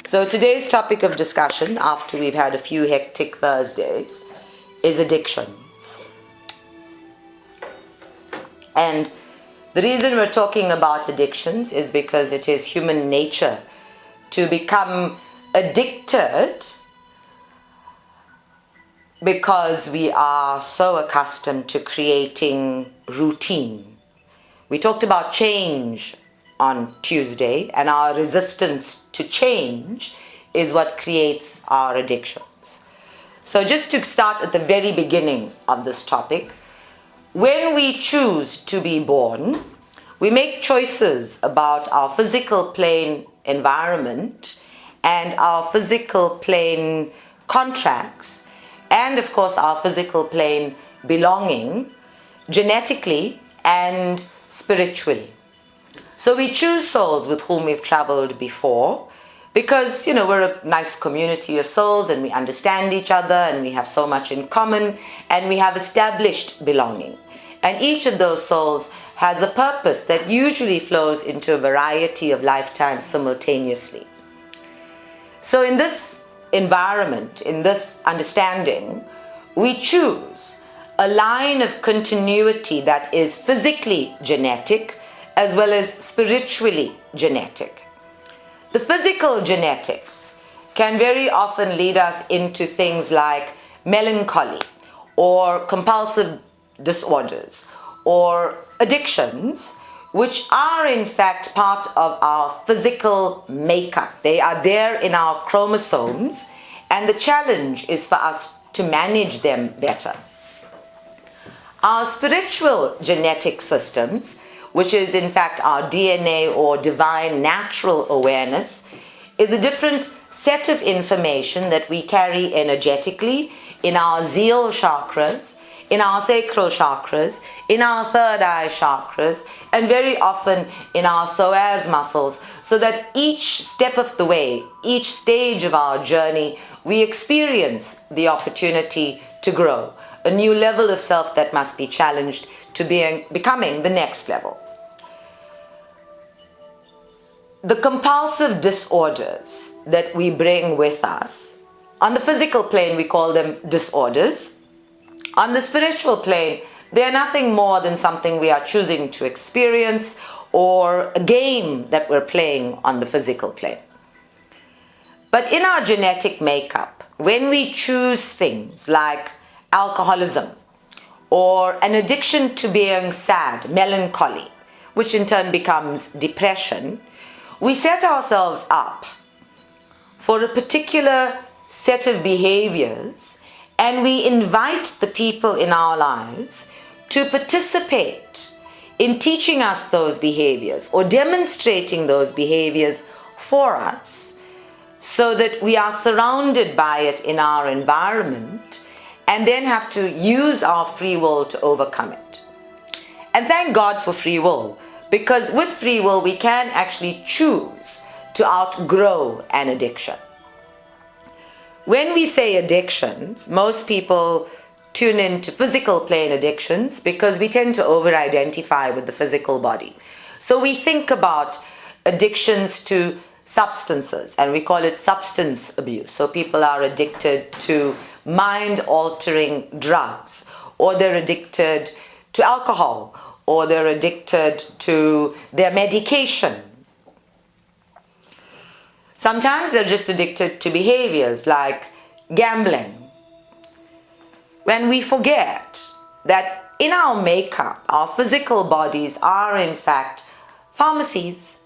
So today's topic of discussion, after we've had a few hectic Thursdays, is addictions. And the reason we're talking about addictions is because it is human nature to become addicted because we are so accustomed to creating routine. We talked about change on Tuesday, and our resistance to change is what creates our addictions. So just to start at the very beginning of this topic, when we choose to be born, we make choices about our physical plane environment and our physical plane contracts, and of course our physical plane belonging, genetically and spiritually. So we choose souls with whom we've traveled before because, we're a nice community of souls and we understand each other and we have so much in common and we have established belonging. And each of those souls has a purpose that usually flows into a variety of lifetimes simultaneously. So in this environment, in this understanding, we choose a line of continuity that is physically genetic as well as spiritually genetic. The physical genetics can very often lead us into things like melancholy or compulsive disorders or addictions, which are in fact part of our physical makeup. They are there in our chromosomes, and the challenge is for us to manage them better. Our spiritual genetic systems, which is in fact our DNA or divine natural awareness, is a different set of information that we carry energetically in our zeal chakras, in our sacral chakras, in our third eye chakras, and very often in our psoas muscles, so that each step of the way, each stage of our journey, we experience the opportunity to grow, a new level of self that must be challenged to becoming the next level. The compulsive disorders that we bring with us, on the physical plane we call them disorders. On the spiritual plane, they are nothing more than something we are choosing to experience or a game that we're playing on the physical plane. But in our genetic makeup, when we choose things like alcoholism or an addiction to being sad, melancholy, which in turn becomes depression, we set ourselves up for a particular set of behaviors, and we invite the people in our lives to participate in teaching us those behaviors or demonstrating those behaviors for us, so that we are surrounded by it in our environment and then have to use our free will to overcome it. And thank God for free will, because with free will we can actually choose to outgrow an addiction. When we say addictions, most people tune into physical plane addictions because we tend to over-identify with the physical body. So we think about addictions to substances, and we call it substance abuse. So people are addicted to mind-altering drugs, or they're addicted to alcohol, or they're addicted to their medication. Sometimes they're just addicted to behaviors like gambling. When we forget that in our makeup, our physical bodies are in fact pharmacies,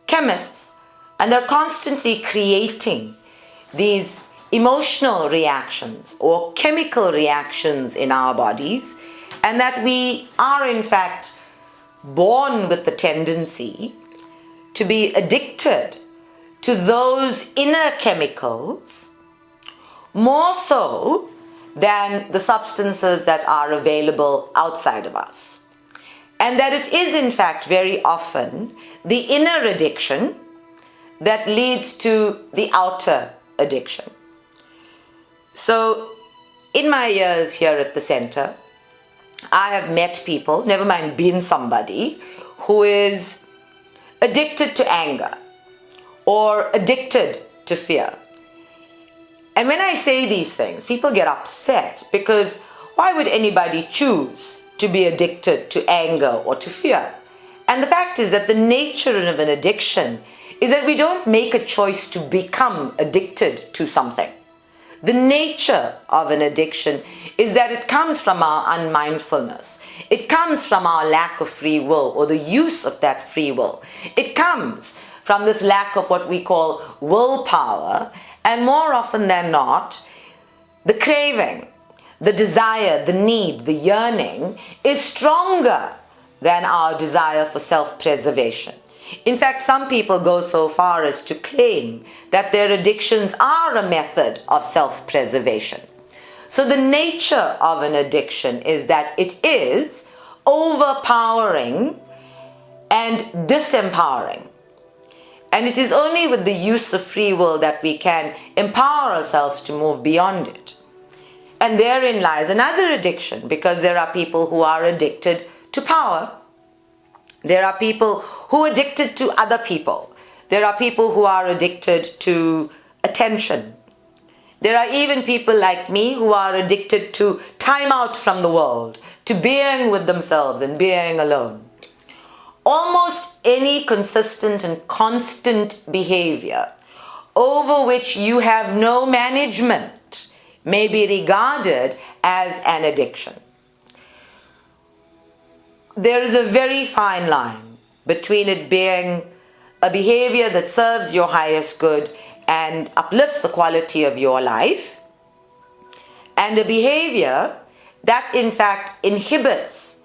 chemists, and they're constantly creating these emotional reactions or chemical reactions in our bodies, and that we are in fact born with the tendency to be addicted to those inner chemicals more so than the substances that are available outside of us. And that it is in fact very often the inner addiction that leads to the outer addiction. So in my years here at the center, I have met people, never mind been somebody, who is addicted to anger or addicted to fear. And when I say these things, people get upset because why would anybody choose to be addicted to anger or to fear? And the fact is that the nature of an addiction is that we don't make a choice to become addicted to something. The nature of an addiction is that it comes from our unmindfulness. It comes from our lack of free will or the use of that free will. It comes from this lack of what we call willpower, and more often than not, the craving, the desire, the need, the yearning is stronger than our desire for self-preservation. In fact, some people go so far as to claim that their addictions are a method of self-preservation. So the nature of an addiction is that it is overpowering and disempowering. And it is only with the use of free will that we can empower ourselves to move beyond it. And therein lies another addiction, because there are people who are addicted to power. There are people who are addicted to other people. There are people who are addicted to attention. There are even people like me who are addicted to time out from the world, to being with themselves and being alone. Almost any consistent and constant behavior over which you have no management may be regarded as an addiction. There is a very fine line between it being a behavior that serves your highest good and uplifts the quality of your life, and a behavior that in fact inhibits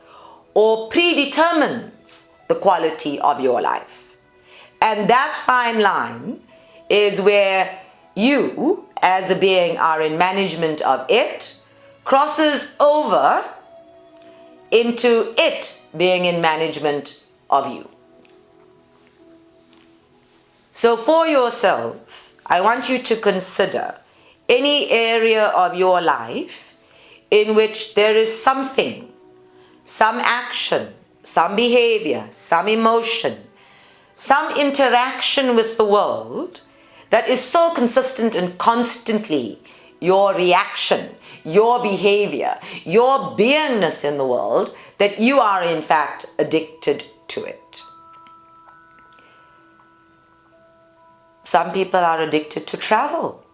or predetermines the quality of your life. And that fine line is where you as a being are in management of it, crosses over into it being in management of you. So for yourself, I want you to consider any area of your life in which there is something, some action, some behavior, some emotion, some interaction with the world that is so consistent and constantly your reaction, your behavior, your beingness in the world, that you are in fact addicted to it. Some people are addicted to travel,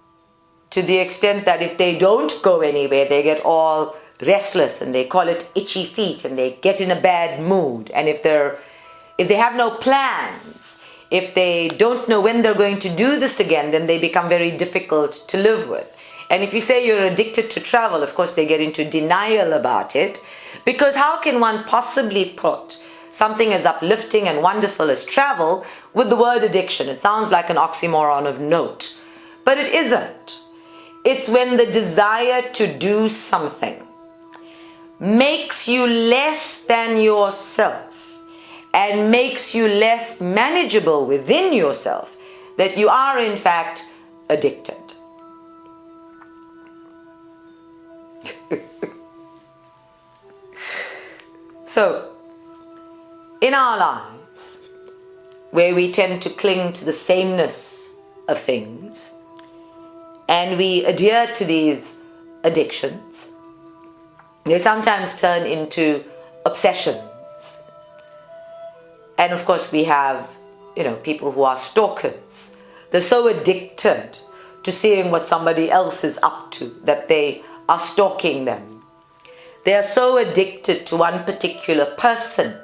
to the extent that if they don't go anywhere, they get all restless and they call it itchy feet and they get in a bad mood. And if they have no plans, if they don't know when they're going to do this again, then they become very difficult to live with. And if you say you're addicted to travel, of course they get into denial about it, because how can one possibly put something as uplifting and wonderful as travel with the word addiction? It sounds like an oxymoron of note, but it isn't. It's when the desire to do something makes you less than yourself and makes you less manageable within yourself that you are in fact addicted. So, in our lives, where we tend to cling to the sameness of things, and we adhere to these addictions, they sometimes turn into obsessions. And of course we have, people who are stalkers. They're so addicted to seeing what somebody else is up to that they are stalking them. They are so addicted to one particular person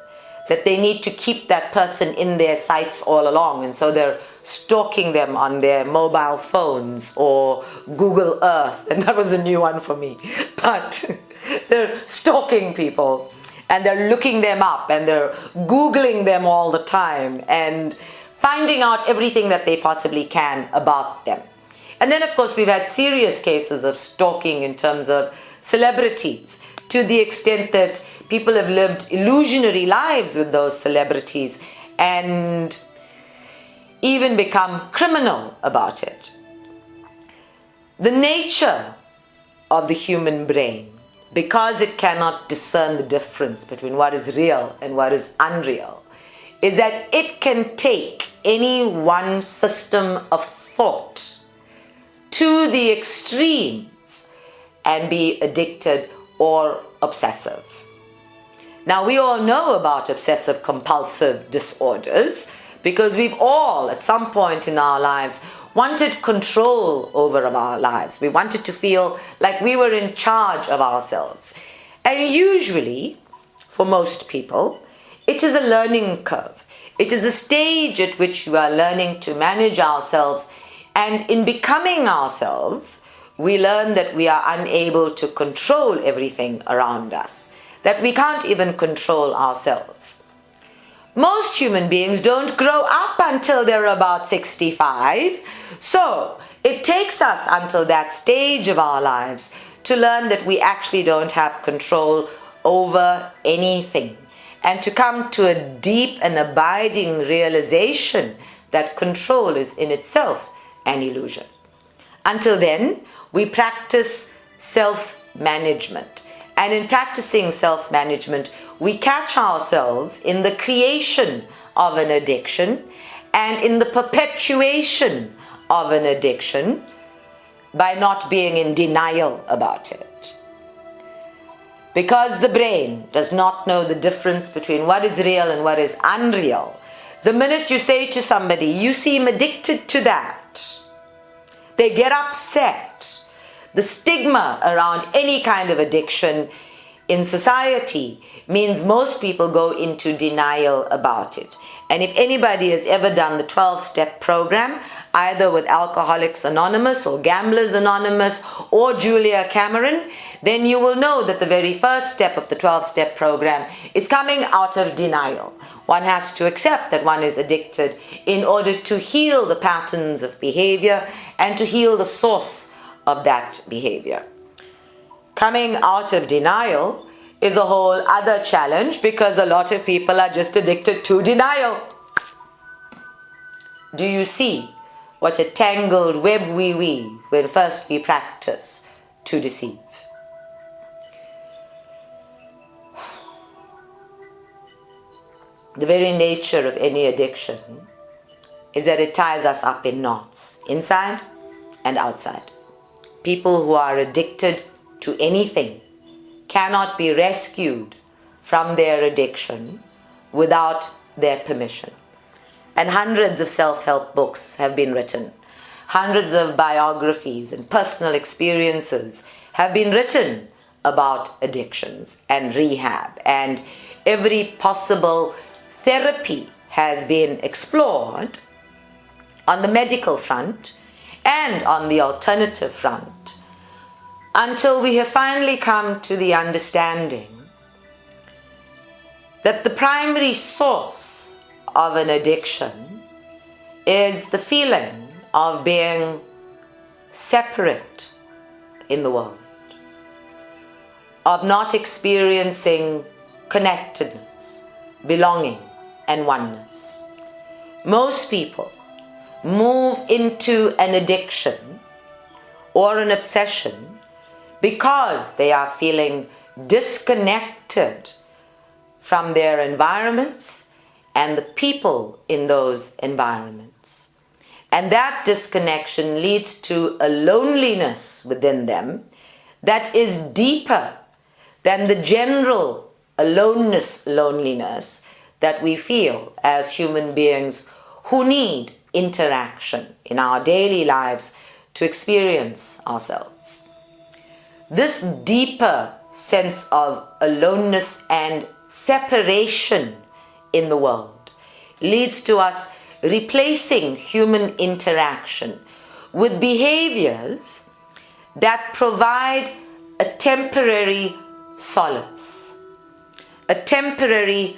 that they need to keep that person in their sights all along, and so they're stalking them on their mobile phones or Google Earth, and that was a new one for me. But they're stalking people and they're looking them up and they're Googling them all the time and finding out everything that they possibly can about them. And then of course we've had serious cases of stalking in terms of celebrities, to the extent that people have lived illusionary lives with those celebrities and even become criminal about it. The nature of the human brain, because it cannot discern the difference between what is real and what is unreal, is that it can take any one system of thought to the extremes and be addicted or obsessive. Now, we all know about obsessive compulsive disorders because we've all, at some point in our lives, wanted control over our lives. We wanted to feel like we were in charge of ourselves. And usually, for most people, it is a learning curve. It is a stage at which we are learning to manage ourselves, and in becoming ourselves, we learn that we are unable to control everything around us, that we can't even control ourselves. Most human beings don't grow up until they're about 65, so it takes us until that stage of our lives to learn that we actually don't have control over anything, and to come to a deep and abiding realization that control is in itself an illusion. Until then, we practice self-management. And in practicing self-management, we catch ourselves in the creation of an addiction and in the perpetuation of an addiction by not being in denial about it. Because the brain does not know the difference between what is real and what is unreal, the minute you say to somebody, you seem addicted to that, they get upset. The stigma around any kind of addiction in society means most people go into denial about it. And if anybody has ever done the 12-step program, either with Alcoholics Anonymous or Gamblers Anonymous or Julia Cameron, then you will know that the very first step of the 12-step program is coming out of denial. One has to accept that one is addicted in order to heal the patterns of behavior and to heal the source of that behavior. Coming out of denial is a whole other challenge because a lot of people are just addicted to denial. Do you see what a tangled web we weave when first we practice to deceive? The very nature of any addiction is that it ties us up in knots, inside and outside. People who are addicted to anything cannot be rescued from their addiction without their permission. And hundreds of self-help books have been written. Hundreds of biographies and personal experiences have been written about addictions and rehab. And every possible therapy has been explored on the medical front and on the alternative front, until we have finally come to the understanding that the primary source of an addiction is the feeling of being separate in the world, of not experiencing connectedness, belonging, and oneness. Most people move into an addiction or an obsession because they are feeling disconnected from their environments and the people in those environments. And that disconnection leads to a loneliness within them that is deeper than the general loneliness that we feel as human beings who need interaction in our daily lives to experience ourselves. This deeper sense of aloneness and separation in the world leads to us replacing human interaction with behaviors that provide a temporary solace, a temporary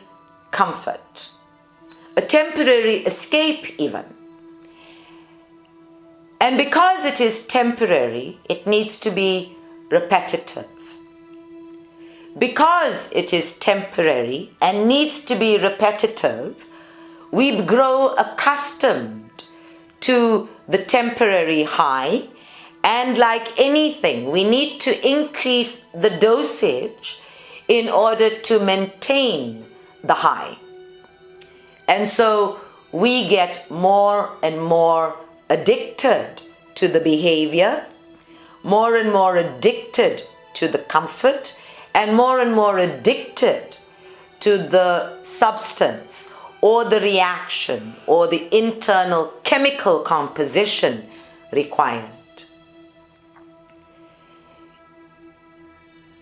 comfort, a temporary escape even. And because it is temporary, it needs to be repetitive. Because it is temporary and needs to be repetitive, we grow accustomed to the temporary high, and like anything, we need to increase the dosage in order to maintain the high. And so we get more and more addicted to the behavior, more and more addicted to the comfort, and more addicted to the substance or the reaction or the internal chemical composition required.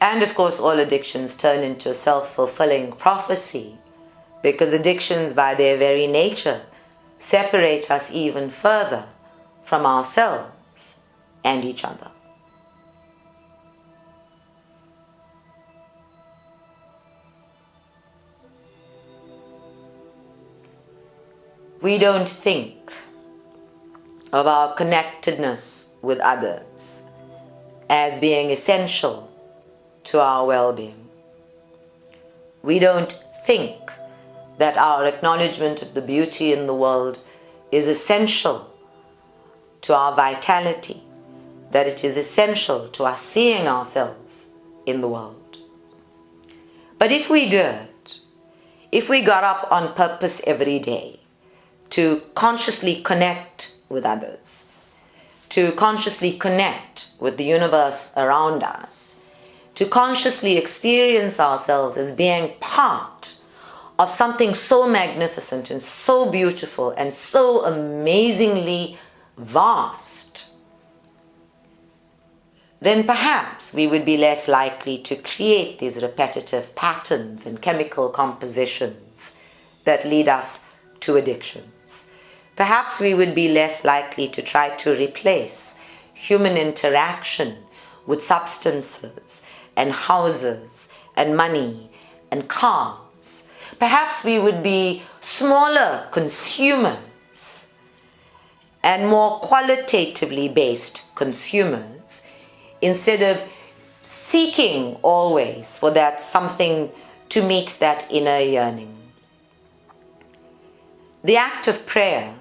And of course, all addictions turn into a self-fulfilling prophecy, because addictions by their very nature separate us even further from ourselves and each other. We don't think of our connectedness with others as being essential to our well-being. We don't think that our acknowledgement of the beauty in the world is essential to our vitality, that it is essential to us seeing ourselves in the world. But if we did, if we got up on purpose every day to consciously connect with others, to consciously connect with the universe around us, to consciously experience ourselves as being part of something so magnificent and so beautiful and so amazingly vast, then perhaps we would be less likely to create these repetitive patterns and chemical compositions that lead us to addictions. Perhaps we would be less likely to try to replace human interaction with substances and houses and money and cars. Perhaps we would be smaller consumers and more qualitatively based consumers, instead of seeking always for that something to meet that inner yearning. The act of prayer,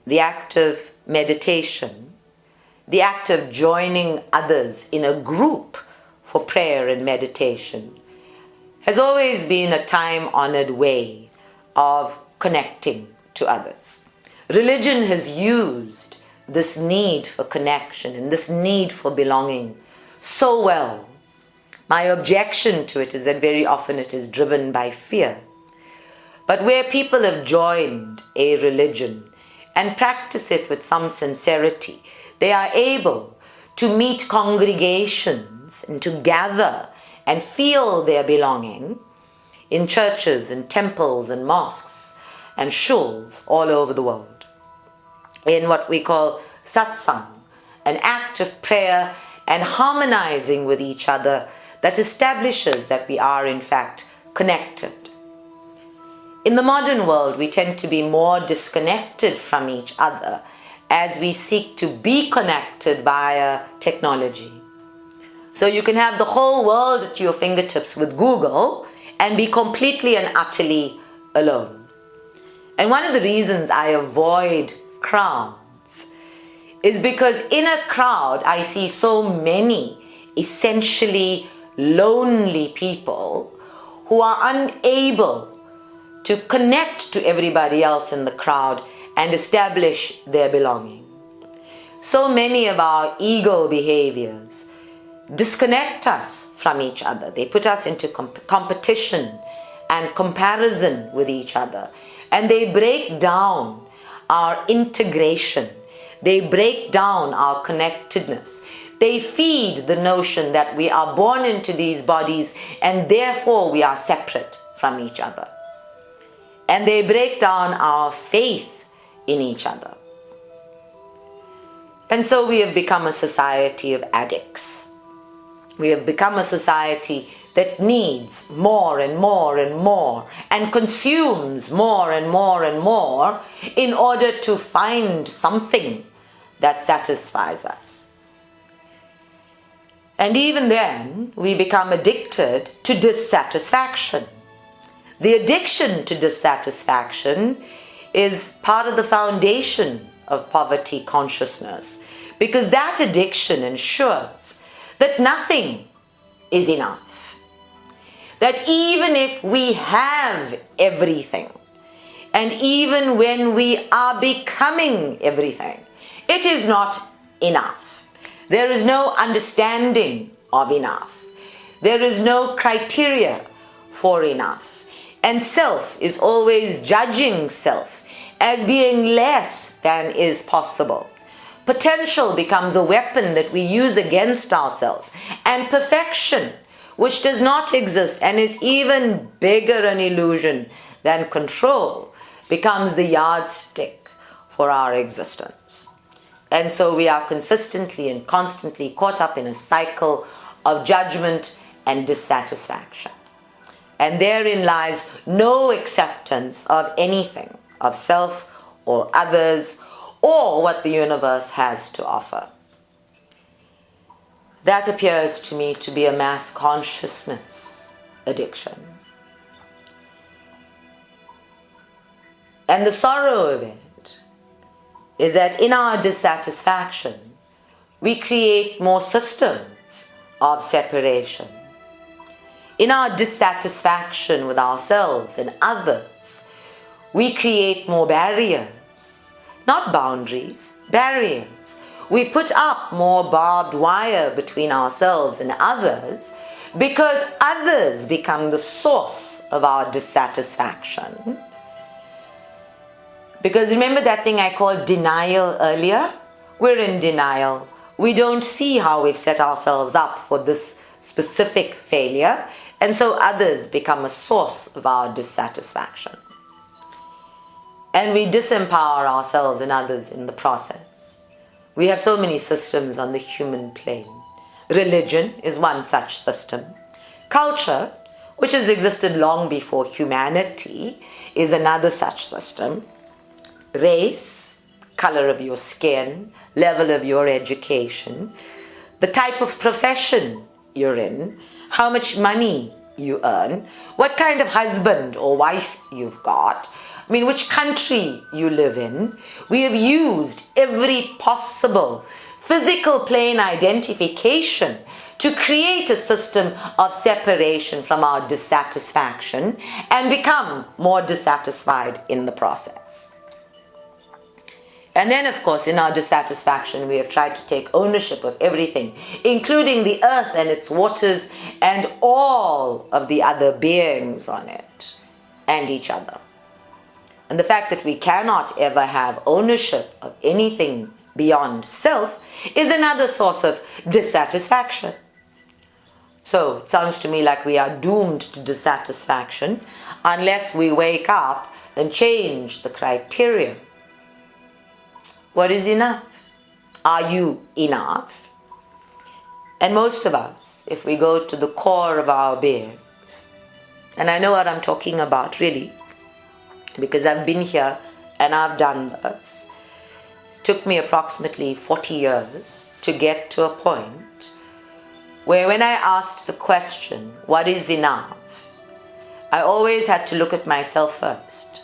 the act of meditation, the act of joining others in a group for prayer and meditation has always been a time-honored way of connecting to others. Religion has used this need for connection and this need for belonging so well. My objection to it is that very often it is driven by fear. But where people have joined a religion and practice it with some sincerity, they are able to meet congregations and to gather and feel their belonging in churches and temples and mosques and shuls all over the world, in what we call satsang, an act of prayer and harmonizing with each other that establishes that we are in fact connected. In the modern world, we tend to be more disconnected from each other as we seek to be connected via technology. So you can have the whole world at your fingertips with Google and be completely and utterly alone. And one of the reasons I avoid crowds is because in a crowd I see so many essentially lonely people who are unable to connect to everybody else in the crowd and establish their belonging. So many of our ego behaviors disconnect us from each other. They put us into competition and comparison with each other, and they break down our integration. They break down our connectedness. They feed the notion that we are born into these bodies and therefore we are separate from each other. And they break down our faith in each other. And so we have become a society of addicts. We have become a society that needs more and more and more and consumes more and more and more in order to find something that satisfies us. And even then, we become addicted to dissatisfaction. The addiction to dissatisfaction is part of the foundation of poverty consciousness, because that addiction ensures that nothing is enough. That even if we have everything, and even when we are becoming everything, it is not enough. There is no understanding of enough. There is no criteria for enough. And self is always judging self as being less than is possible. Potential becomes a weapon that we use against ourselves. And perfection, which does not exist and is even bigger an illusion than control, becomes the yardstick for our existence. And so we are consistently and constantly caught up in a cycle of judgment and dissatisfaction. And therein lies no acceptance of anything, of self or others, or what the universe has to offer. That appears to me to be a mass consciousness addiction. And the sorrow of it is that in our dissatisfaction, we create more systems of separation. In our dissatisfaction with ourselves and others, we create more barriers, not boundaries, barriers. We put up more barbed wire between ourselves and others because others become the source of our dissatisfaction. Because remember that thing I called denial earlier? We're in denial. We don't see how we've set ourselves up for this specific failure, and so others become a source of our dissatisfaction. And we disempower ourselves and others in the process. We have so many systems on the human plane. Religion is one such system. Culture, which has existed long before humanity, is another such system. Race, color of your skin, level of your education, the type of profession you're in, how much money you earn, what kind of husband or wife you've got, which country you live in. We have used every possible physical plane identification to create a system of separation from our dissatisfaction and become more dissatisfied in the process. And then, of course, in our dissatisfaction, we have tried to take ownership of everything, including the earth and its waters and all of the other beings on it and each other. And the fact that we cannot ever have ownership of anything beyond self is another source of dissatisfaction. So it sounds to me like we are doomed to dissatisfaction unless we wake up and change the criteria. What is enough? Are you enough? And most of us, if we go to the core of our beings, and I know what I'm talking about really, because I've been here and I've done this. It took me approximately 40 years to get to a point where when I asked the question, what is enough? I always had to look at myself first.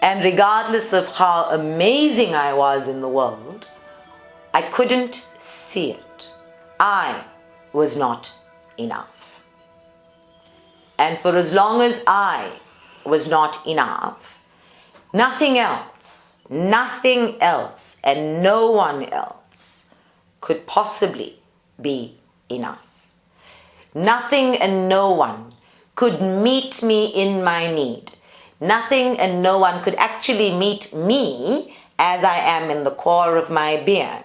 And regardless of how amazing I was in the world, I couldn't see it. I was not enough. And for as long as I was not enough, nothing else, and no one else could possibly be enough. Nothing and no one could meet me in my need. Nothing and no one could actually meet me as I am in the core of my being.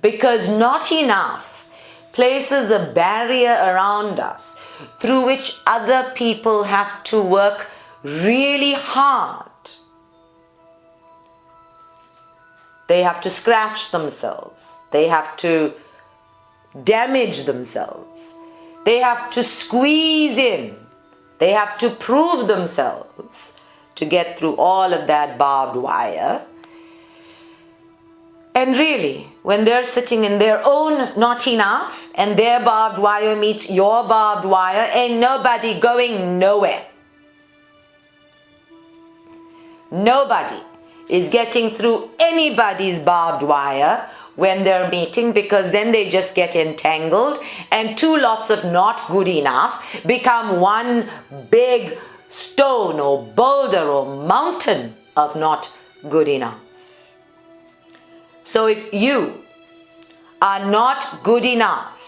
Because not enough places a barrier around us through which other people have to work really hard. They have to scratch themselves. They have to damage themselves. They have to squeeze in. They have to prove themselves to get through all of that barbed wire. And really, when they're sitting in their own not enough and their barbed wire meets your barbed wire, ain't nobody going nowhere. Nobody is getting through anybody's barbed wire when they're meeting, because then they just get entangled and two lots of not good enough become one big stone or boulder or mountain of not good enough. So if you are not good enough,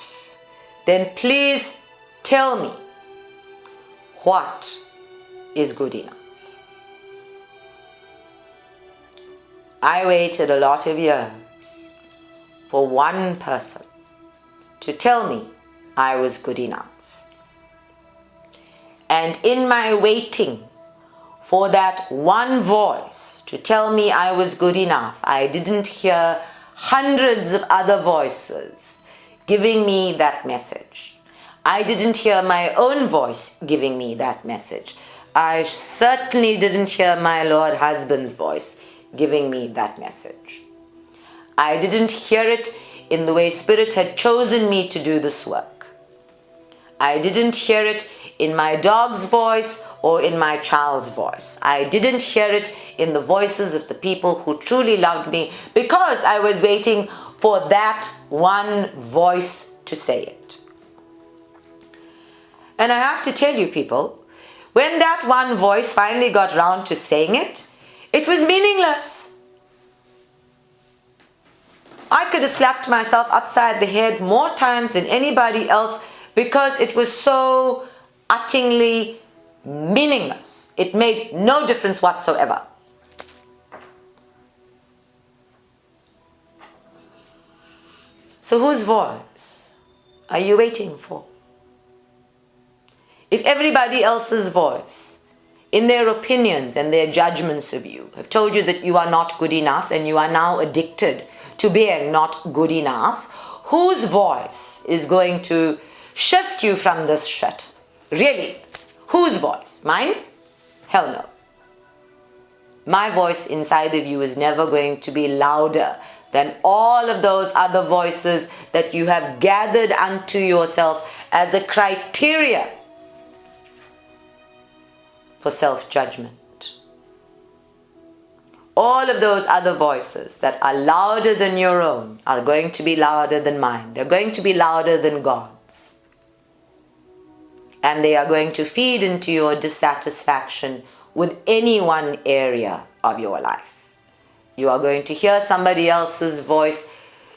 then please tell me, what is good enough? I waited a lot of years for one person to tell me I was good enough. And in my waiting for that one voice to tell me I was good enough, I didn't hear hundreds of other voices giving me that message. I didn't hear my own voice giving me that message. I certainly didn't hear my Lord husband's voice giving me that message. I didn't hear it in the way Spirit had chosen me to do this work. I didn't hear it in my dog's voice or in my child's voice. I didn't hear it in the voices of the people who truly loved me, because I was waiting for that one voice to say it. And I have to tell you people, when that one voice finally got round to saying it, it was meaningless. I could have slapped myself upside the head more times than anybody else, because it was so utterly meaningless. It made no difference whatsoever. So whose voice are you waiting for? If everybody else's voice, in their opinions and their judgments of you, have told you that you are not good enough and you are now addicted to being not good enough, whose voice is going to shift you from this shit? Really? Whose voice? Mine? Hell no. My voice inside of you is never going to be louder than all of those other voices that you have gathered unto yourself as a criteria for self-judgment. All of those other voices that are louder than your own are going to be louder than mine. They're going to be louder than God's. And they are going to feed into your dissatisfaction with any one area of your life. You are going to hear somebody else's voice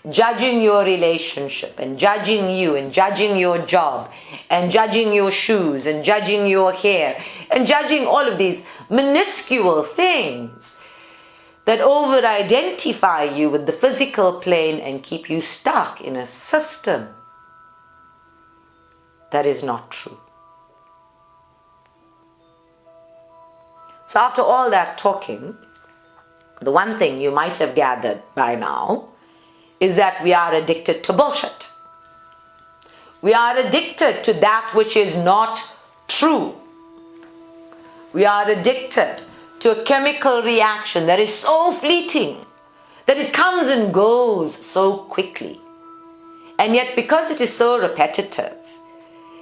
judging your relationship and judging you and judging your job and judging your shoes and judging your hair and judging all of these minuscule things that over-identify you with the physical plane and keep you stuck in a system that is not true. So after all that talking, the one thing you might have gathered by now is that we are addicted to bullshit. We are addicted to that which is not true. We are addicted to a chemical reaction that is so fleeting, that it comes and goes so quickly. And yet, because it is so repetitive,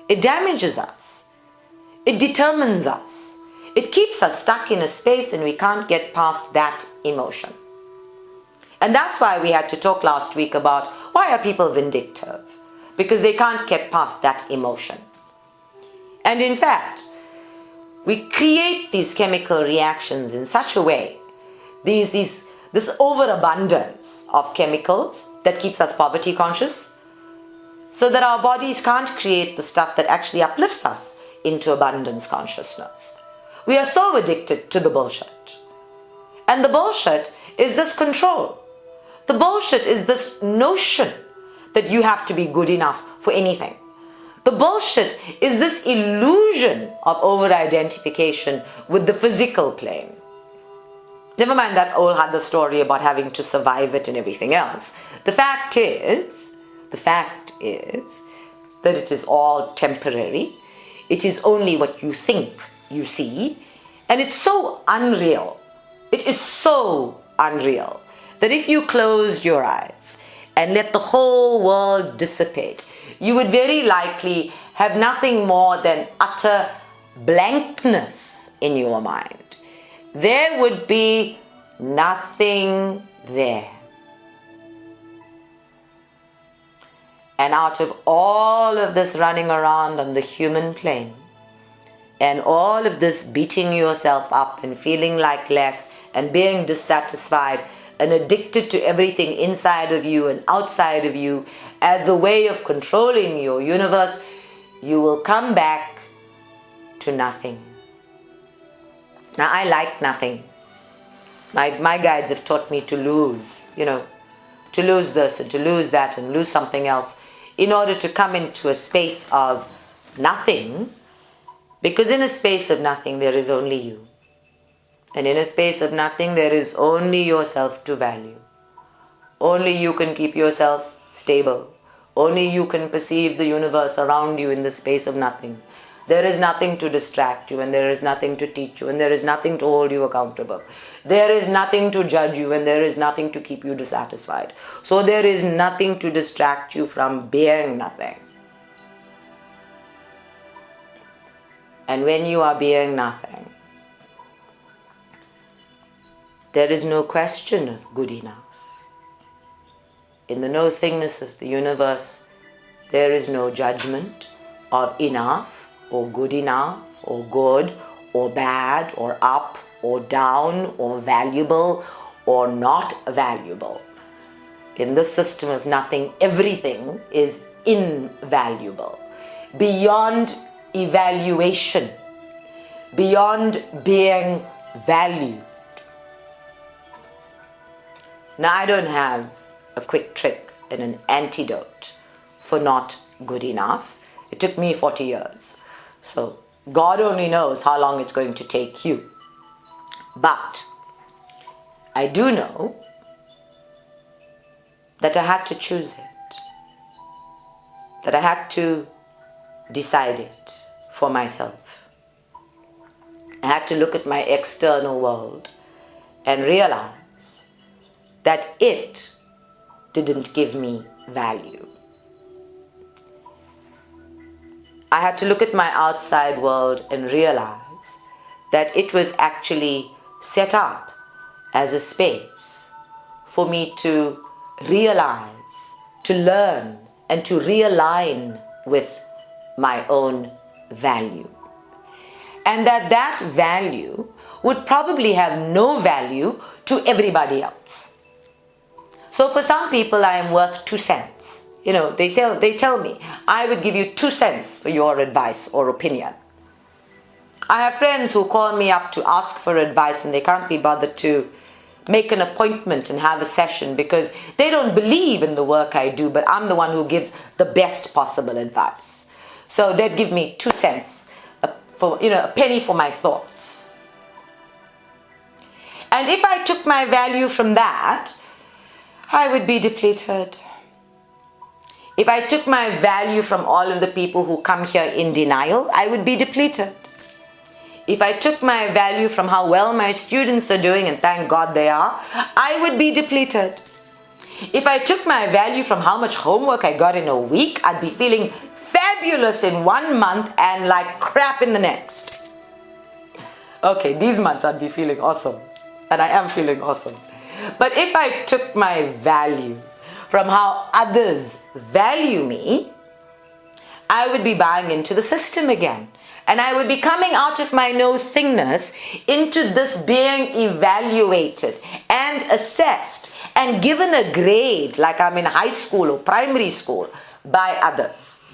it damages us. It determines us. It keeps us stuck in a space and we can't get past that emotion. And that's why we had to talk last week about why are people vindictive? Because they can't get past that emotion. And in fact, we create these chemical reactions in such a way, this overabundance of chemicals that keeps us poverty conscious, so that our bodies can't create the stuff that actually uplifts us into abundance consciousness. We are so addicted to the bullshit. And the bullshit is this control. The bullshit is this notion that you have to be good enough for anything. The bullshit is this illusion of over-identification with the physical plane. Never mind that old other story about having to survive it and everything else. The fact is that it is all temporary. It is only what you think you see. And it's so unreal. It is so unreal that if you closed your eyes and let the whole world dissipate, you would very likely have nothing more than utter blankness in your mind. There would be nothing there. And out of all of this running around on the human plane, and all of this beating yourself up and feeling like less and being dissatisfied, and addicted to everything inside of you and outside of you as a way of controlling your universe, you will come back to nothing. Now, I like nothing. My guides have taught me to lose, to lose this and to lose that and lose something else in order to come into a space of nothing, because in a space of nothing there is only you. And in a space of nothing there is only yourself to value. Only you can keep yourself stable. Only you can perceive the universe around you in the space of nothing. There is nothing to distract you, and there is nothing to teach you, and there is nothing to hold you accountable. There is nothing to judge you, and there is nothing to keep you dissatisfied. So there is nothing to distract you from being nothing. And when you are being nothing, there is no question of good enough. In the no-thingness of the universe, there is no judgment of enough or good enough or good or bad or up or down or valuable or not valuable. In this system of nothing, everything is invaluable, beyond evaluation, beyond being valued. Now, I don't have a quick trick and an antidote for not good enough. It took me 40 years. So God only knows how long it's going to take you. But I do know that I had to choose it, that I had to decide it for myself. I had to look at my external world and realize that it didn't give me value. I had to look at my outside world and realize that it was actually set up as a space for me to realize, to learn, and to realign with my own value. And that value would probably have no value to everybody else. So for some people, I am worth 2 cents. They tell me, I would give you 2 cents for your advice or opinion. I have friends who call me up to ask for advice, and they can't be bothered to make an appointment and have a session because they don't believe in the work I do, but I'm the one who gives the best possible advice. So they'd give me 2 cents for a penny for my thoughts. And if I took my value from that, I would be depleted. If I took my value from all of the people who come here in denial, I would be depleted. If I took my value from how well my students are doing, and thank God they are, I would be depleted. If I took my value from how much homework I got in a week, I'd be feeling fabulous in 1 month and like crap in the next. Okay, these months I'd be feeling awesome. And I am feeling awesome. But if I took my value from how others value me, I would be buying into the system again. And I would be coming out of my no-thingness into this being evaluated and assessed and given a grade like I'm in high school or primary school by others.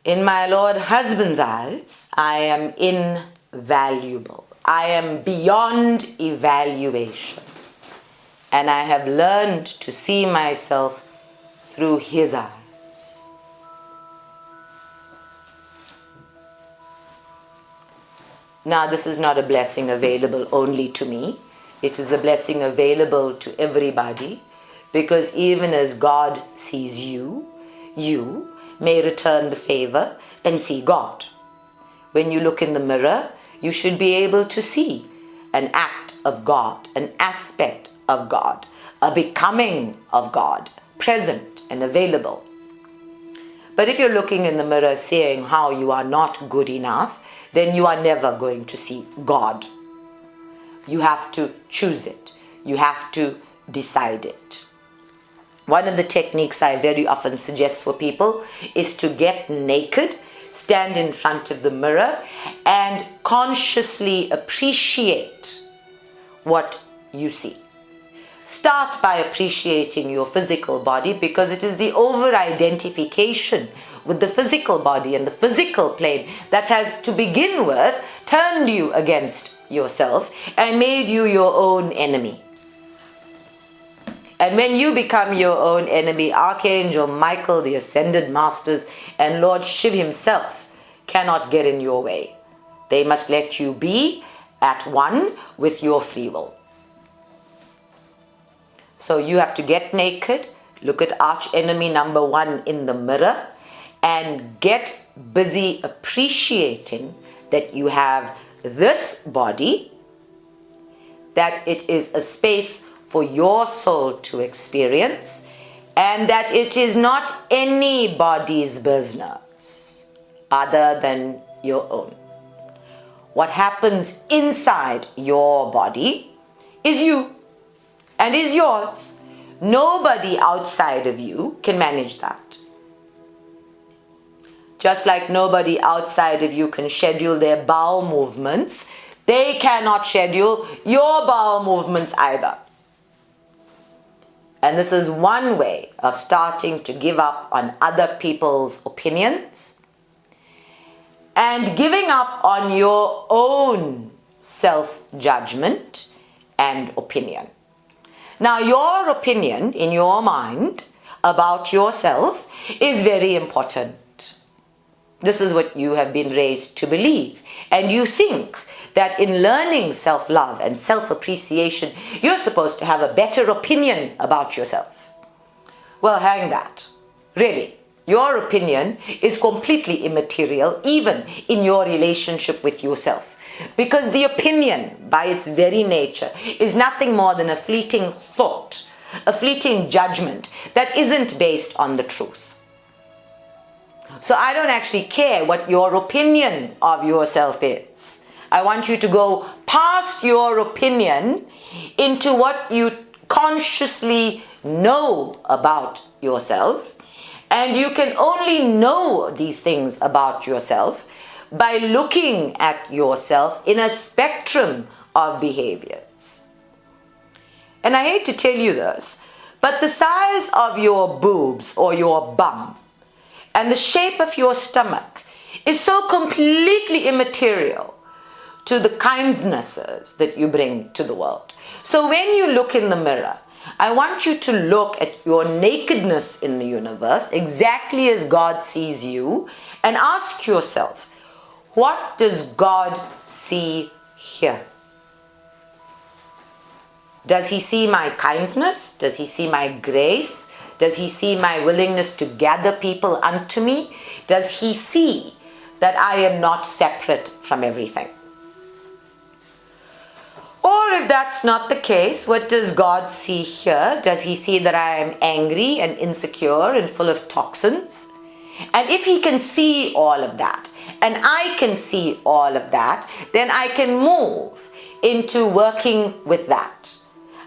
In my Lord husband's eyes, I am invaluable. I am beyond evaluation. And I have learned to see myself through his eyes. Now, this is not a blessing available only to me. It is a blessing available to everybody, because even as God sees you, you may return the favor and see God. When you look in the mirror, you should be able to see an act of God, an aspect of God, a becoming of God, present and available. But if you're looking in the mirror seeing how you are not good enough, then you are never going to see God. You have to choose it. You have to decide it. One of the techniques I very often suggest for people is to get naked, stand in front of the mirror, and consciously appreciate what you see. Start by appreciating your physical body, because it is the over-identification with the physical body and the physical plane that has, to begin with, turned you against yourself and made you your own enemy. And when you become your own enemy, Archangel Michael, the Ascended Masters, and Lord Shiv himself cannot get in your way. They must let you be at one with your free will. So you have to get naked, look at arch enemy number 1 in the mirror, and get busy appreciating that you have this body, that it is a space for your soul to experience, and that it is not anybody's business other than your own. What happens inside your body is you and is yours. Nobody outside of you can manage that. Just like nobody outside of you can schedule their bowel movements, they cannot schedule your bowel movements either. And this is one way of starting to give up on other people's opinions and giving up on your own self-judgment and opinion. Now, your opinion in your mind about yourself is very important. This is what you have been raised to believe. And you think that in learning self-love and self-appreciation, you're supposed to have a better opinion about yourself. Well, hang that. Really, your opinion is completely immaterial, even in your relationship with yourself. Because the opinion, by its very nature, is nothing more than a fleeting thought, a fleeting judgment that isn't based on the truth. So I don't actually care what your opinion of yourself is. I want you to go past your opinion into what you consciously know about yourself. And you can only know these things about yourself by looking at yourself in a spectrum of behaviors. And I hate to tell you this, but the size of your boobs or your bum and the shape of your stomach is so completely immaterial to the kindnesses that you bring to the world. So when you look in the mirror, I want you to look at your nakedness in the universe exactly as God sees you and ask yourself, what does God see here? Does he see my kindness? Does he see my grace? Does he see my willingness to gather people unto me? Does he see that I am not separate from everything? Or if that's not the case, what does God see here? Does he see that I am angry and insecure and full of toxins? And if he can see all of that, and I can see all of that, then I can move into working with that.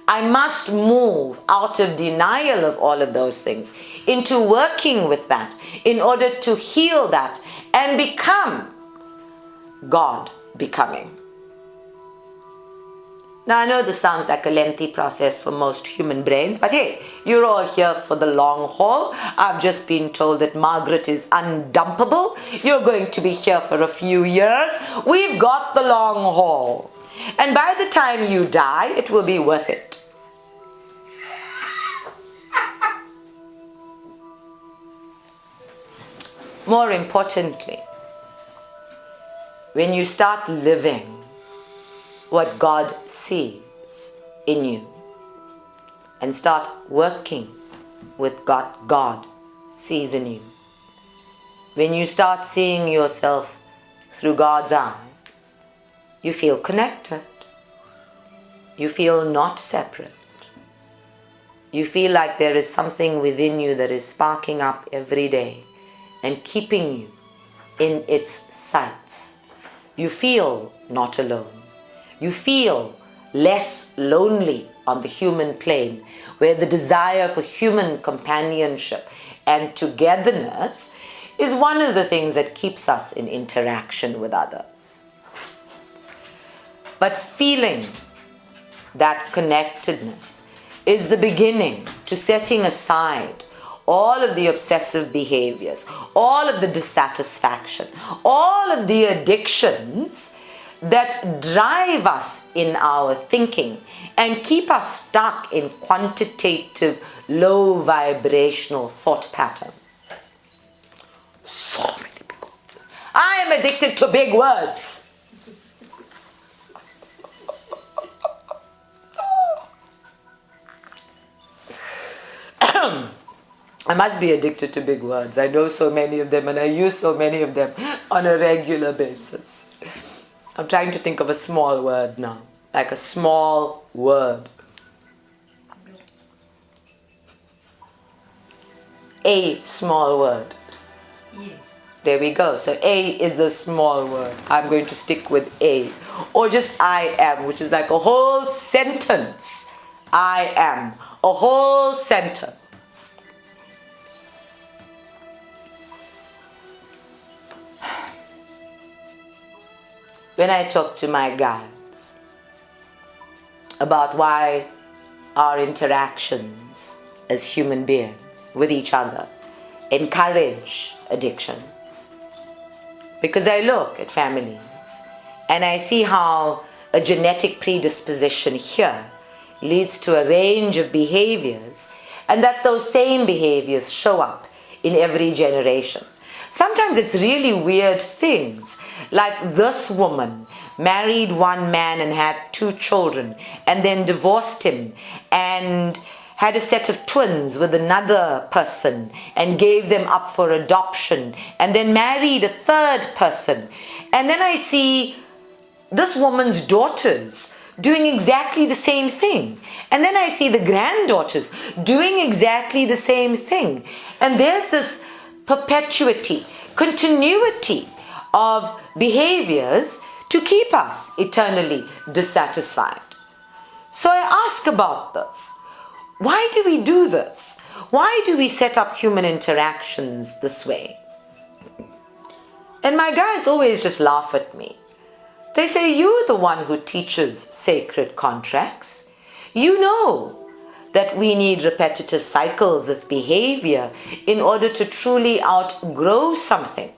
I must move out of denial of all of those things into working with that in order to heal that and become God becoming. Now, I know this sounds like a lengthy process for most human brains, but hey, you're all here for the long haul. I've just been told that Margaret is undumpable. You're going to be here for a few years. We've got the long haul. And by the time you die, it will be worth it. More importantly, when you start living what God sees in you and start working with what God sees in you, when you start seeing yourself through God's eyes, you feel connected. You feel not separate. You feel like there is something within you that is sparking up every day and keeping you in its sights. You feel not alone. You feel less lonely on the human plane, where the desire for human companionship and togetherness is one of the things that keeps us in interaction with others. But feeling that connectedness is the beginning to setting aside all of the obsessive behaviors, all of the dissatisfaction, all of the addictions that drive us in our thinking and keep us stuck in quantitative, low vibrational thought patterns. So many big words. I am addicted to big words. I must be addicted to big words. I know so many of them and I use so many of them on a regular basis. I'm trying to think of a small word now, like a small word. A small word. Yes. There we go. So A is a small word. I'm going to stick with A. Or just I am, which is like a whole sentence. I am. A whole sentence. When I talk to my guides about why our interactions as human beings with each other encourage addictions, because I look at families and I see how a genetic predisposition here leads to a range of behaviors, and that those same behaviors show up in every generation. Sometimes it's really weird things, like this woman married one man and had 2 children and then divorced him and had a set of twins with another person and gave them up for adoption and then married a 3rd person. And then I see this woman's daughters doing exactly the same thing. And then I see the granddaughters doing exactly the same thing. And there's this perpetuity, continuity of behaviors to keep us eternally dissatisfied. So I ask about this. Why do we do this? Why do we set up human interactions this way? And my guides always just laugh at me. They say, you're the one who teaches sacred contracts. You know that we need repetitive cycles of behavior in order to truly outgrow something.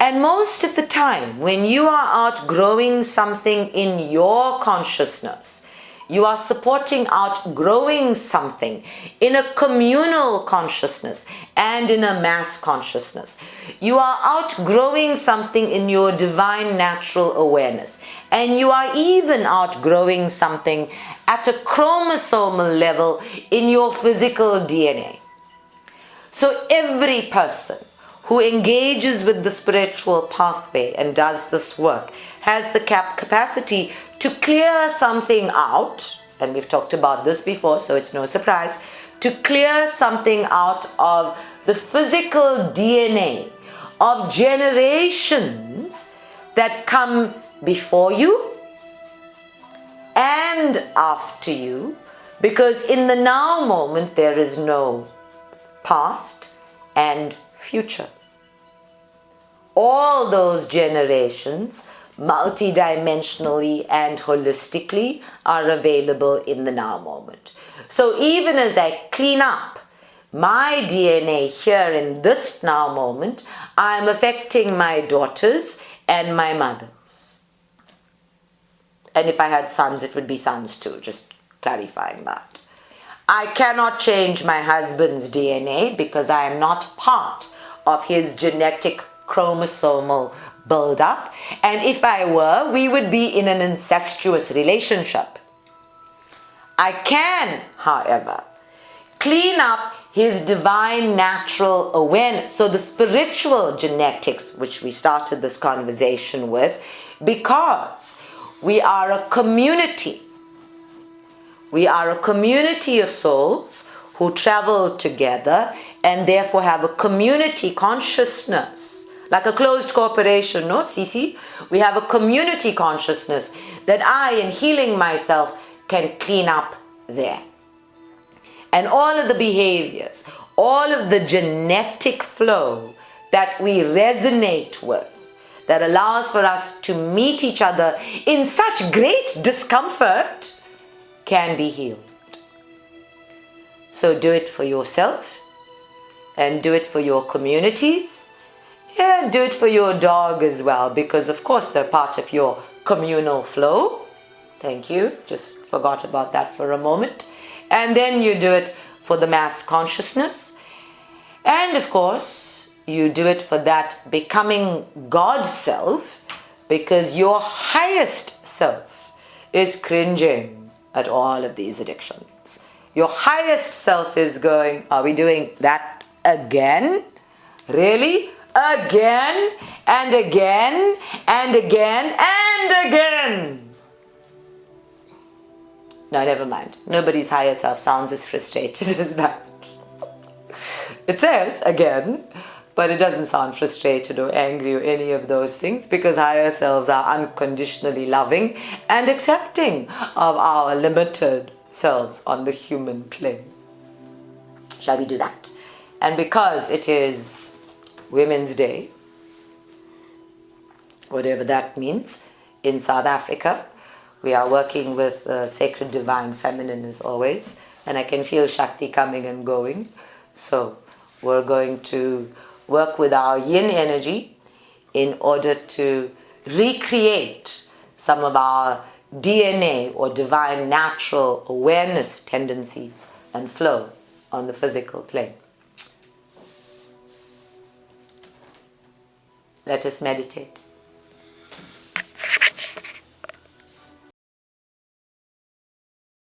And most of the time, when you are outgrowing something in your consciousness, you are supporting outgrowing something in a communal consciousness and in a mass consciousness. You are outgrowing something in your divine natural awareness. And you are even outgrowing something at a chromosomal level in your physical DNA. So every person who engages with the spiritual pathway and does this work has the capacity to clear something out, and we've talked about this before, so it's no surprise, to clear something out of the physical DNA of generations that come before you and after you, because in the now moment there is no past and future. All those generations, multidimensionally and holistically, are available in the now moment. So even as I clean up my DNA here in this now moment, I am affecting my daughters and my mothers. And if I had sons, it would be sons too, just clarifying that. I cannot change my husband's DNA because I am not part of his genetic chromosomal build-up. And if I were, we would be in an incestuous relationship. I can, however, clean up his divine natural awareness. So the spiritual genetics, which we started this conversation with, because we are a community. We are a community of souls who travel together and therefore have a community consciousness. Like a closed corporation, no, Sisi? We have a community consciousness that I, in healing myself, can clean up there. And all of the behaviors, all of the genetic flow that we resonate with, that allows for us to meet each other in such great discomfort, can be healed. So do it for yourself, and do it for your communities, and do it for your dog as well, because of course they're part of your communal flow. Thank you, just forgot about that for a moment. And then you do it for the mass consciousness, and of course you do it for that becoming God self, because your highest self is cringing at all of these addictions. Your highest self is going, are we doing that again? Really? Again and again and again and again. No, never mind. Nobody's higher self sounds as frustrated as that. It says again, but it doesn't sound frustrated or angry or any of those things, because higher selves are unconditionally loving and accepting of our limited selves on the human plane. Shall we do that? And because it is Women's Day, whatever that means, in South Africa, we are working with Sacred Divine Feminine as always, and I can feel Shakti coming and going. So we're going to work with our yin energy in order to recreate some of our DNA or divine natural awareness tendencies and flow on the physical plane. Let us meditate.